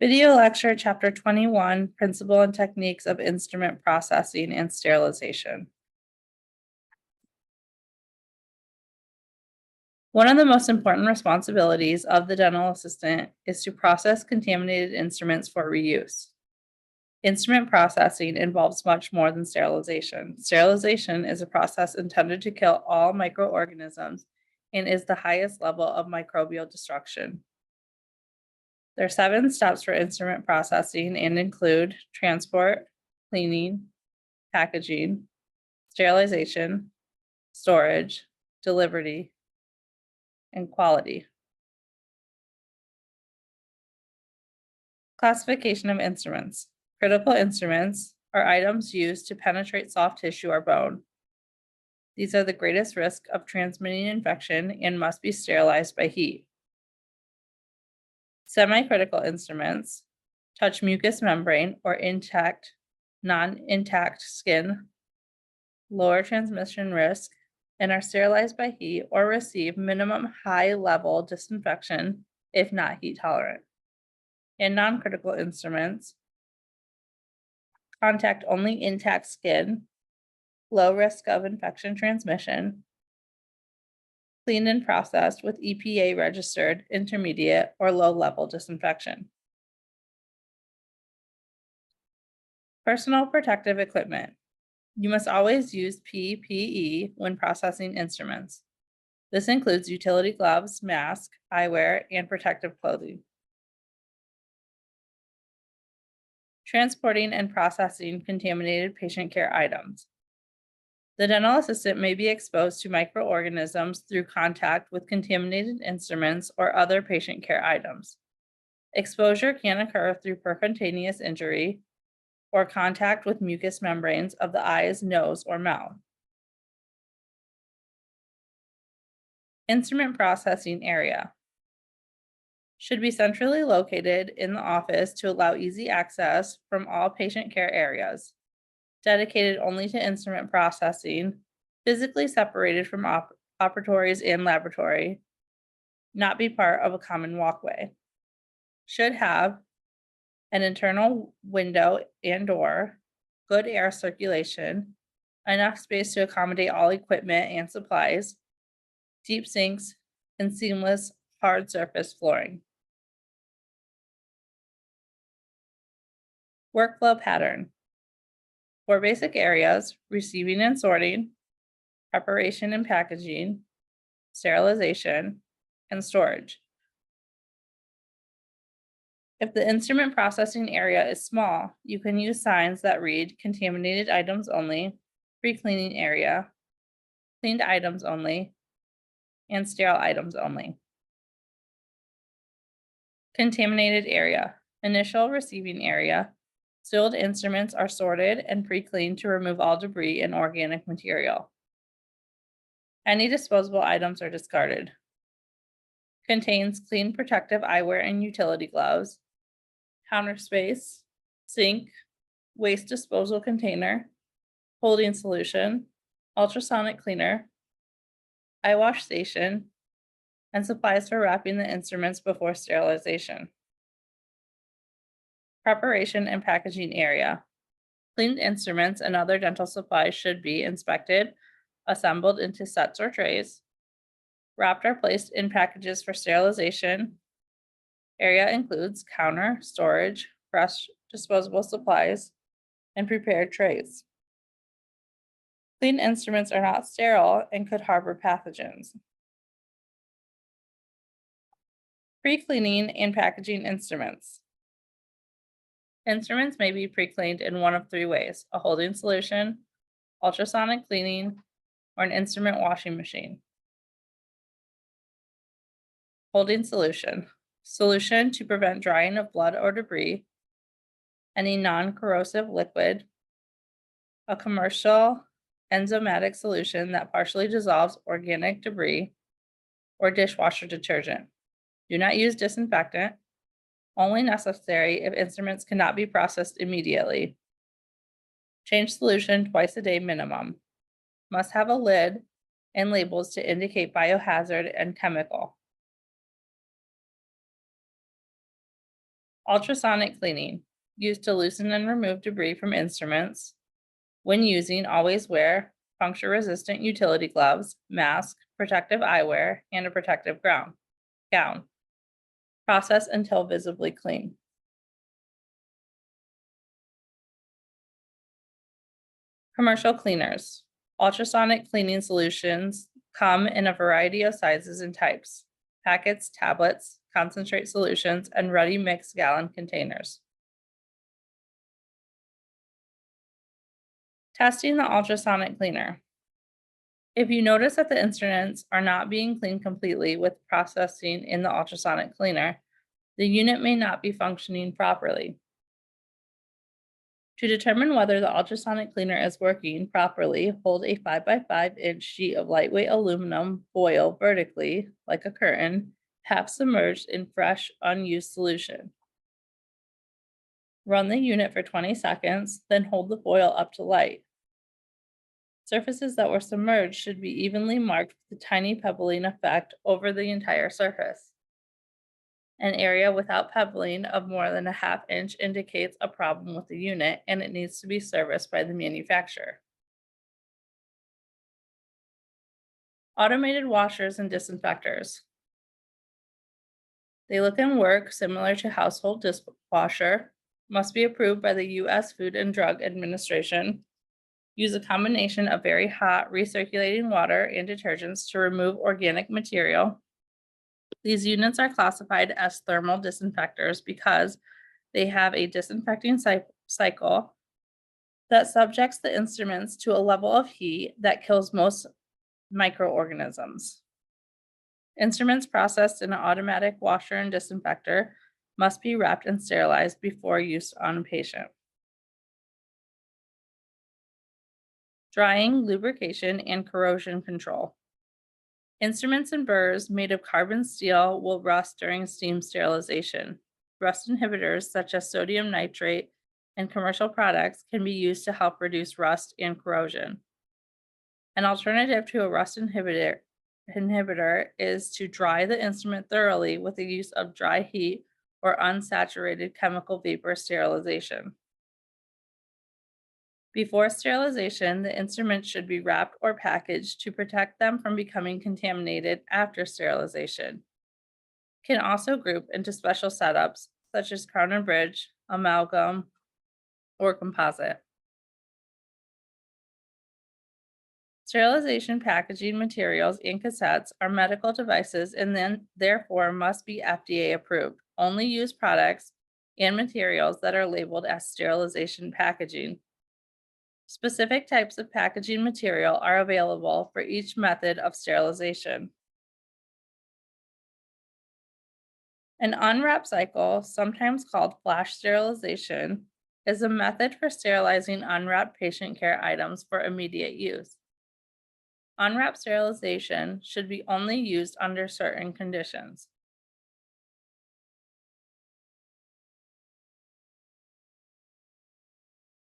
Video lecture, chapter 21, Principle and Techniques of Instrument Processing and Sterilization. One of the most important responsibilities of the dental assistant is to process contaminated instruments for reuse. Instrument processing involves much more than sterilization. Sterilization is a process intended to kill all microorganisms and is the highest level of microbial destruction. There are 7 steps for instrument processing and include transport, cleaning, packaging, sterilization, storage, delivery, and quality. Classification of instruments. Critical instruments are items used to penetrate soft tissue or bone. These are the greatest risk of transmitting infection and must be sterilized by heat. Semi-critical instruments touch mucous membrane or non-intact skin, lower transmission risk, and are sterilized by heat or receive minimum high-level disinfection if not heat tolerant. And non-critical instruments contact only intact skin, low risk of infection transmission, cleaned and processed with EPA registered intermediate or low level disinfection. Personal protective equipment. You must always use PPE when processing instruments. This includes utility gloves, mask, eyewear, and protective clothing. Transporting and processing contaminated patient care items. The dental assistant may be exposed to microorganisms through contact with contaminated instruments or other patient care items. Exposure can occur through percutaneous injury or contact with mucous membranes of the eyes, nose, or mouth. Instrument processing area should be centrally located in the office to allow easy access from all patient care areas. Dedicated only to instrument processing, physically separated from operatories and laboratory, not be part of a common walkway. Should have an internal window and door, good air circulation, enough space to accommodate all equipment and supplies, deep sinks, and seamless hard surface flooring. Workflow pattern. 4 basic areas: receiving and sorting, preparation and packaging, sterilization, and storage. If the instrument processing area is small, you can use signs that read contaminated items only, pre-cleaning area, cleaned items only, and sterile items only. Contaminated area. Initial receiving area. Sealed instruments are sorted and pre-cleaned to remove all debris and organic material. Any disposable items are discarded. Contains clean protective eyewear and utility gloves, counter space, sink, waste disposal container, holding solution, ultrasonic cleaner, eye wash station, and supplies for wrapping the instruments before sterilization. Preparation and packaging area. Cleaned instruments and other dental supplies should be inspected, assembled into sets or trays, wrapped or placed in packages for sterilization. Area includes counter, storage, fresh disposable supplies, and prepared trays. Clean instruments are not sterile and could harbor pathogens. Pre-cleaning and packaging instruments. Instruments may be pre-cleaned in one of 3 ways: a holding solution, ultrasonic cleaning, or an instrument washing machine. Holding solution. Solution to prevent drying of blood or debris, any non-corrosive liquid, a commercial enzymatic solution that partially dissolves organic debris, or dishwasher detergent. Do not use disinfectant. Only necessary if instruments cannot be processed immediately. Change solution twice a day minimum. Must have a lid and labels to indicate biohazard and chemical. Ultrasonic cleaning, used to loosen and remove debris from instruments. When using, always wear puncture-resistant utility gloves, mask, protective eyewear, and a protective gown. Process until visibly clean. Commercial cleaners. Ultrasonic cleaning solutions come in a variety of sizes and types: packets, tablets, concentrate solutions, and ready mixed gallon containers. Testing the ultrasonic cleaner. If you notice that the instruments are not being cleaned completely with processing in the ultrasonic cleaner, the unit may not be functioning properly. To determine whether the ultrasonic cleaner is working properly, hold a 5x5 inch sheet of lightweight aluminum foil vertically, like a curtain, half submerged in fresh, unused solution. Run the unit for 20 seconds, then hold the foil up to light. Surfaces that were submerged should be evenly marked with a tiny pebbling effect over the entire surface. An area without pebbling of more than a ½ inch indicates a problem with the unit and it needs to be serviced by the manufacturer. Automated washers and disinfectors. They look and work similar to household dishwasher, must be approved by the U.S. Food and Drug Administration. Use a combination of very hot recirculating water and detergents to remove organic material. These units are classified as thermal disinfectors because they have a disinfecting cycle that subjects the instruments to a level of heat that kills most microorganisms. Instruments processed in an automatic washer and disinfector must be wrapped and sterilized before use on a patient. Drying, lubrication, and corrosion control. Instruments and burrs made of carbon steel will rust during steam sterilization. Rust inhibitors such as sodium nitrate and commercial products can be used to help reduce rust and corrosion. An alternative to a rust inhibitor is to dry the instrument thoroughly with the use of dry heat or unsaturated chemical vapor sterilization. Before sterilization, the instruments should be wrapped or packaged to protect them from becoming contaminated after sterilization. Can also group into special setups such as crown and bridge, amalgam, or composite. Sterilization packaging materials and cassettes are medical devices and then therefore must be FDA approved. Only use products and materials that are labeled as sterilization packaging. Specific types of packaging material are available for each method of sterilization. An unwrap cycle, sometimes called flash sterilization, is a method for sterilizing unwrapped patient care items for immediate use. Unwrap sterilization should be only used under certain conditions.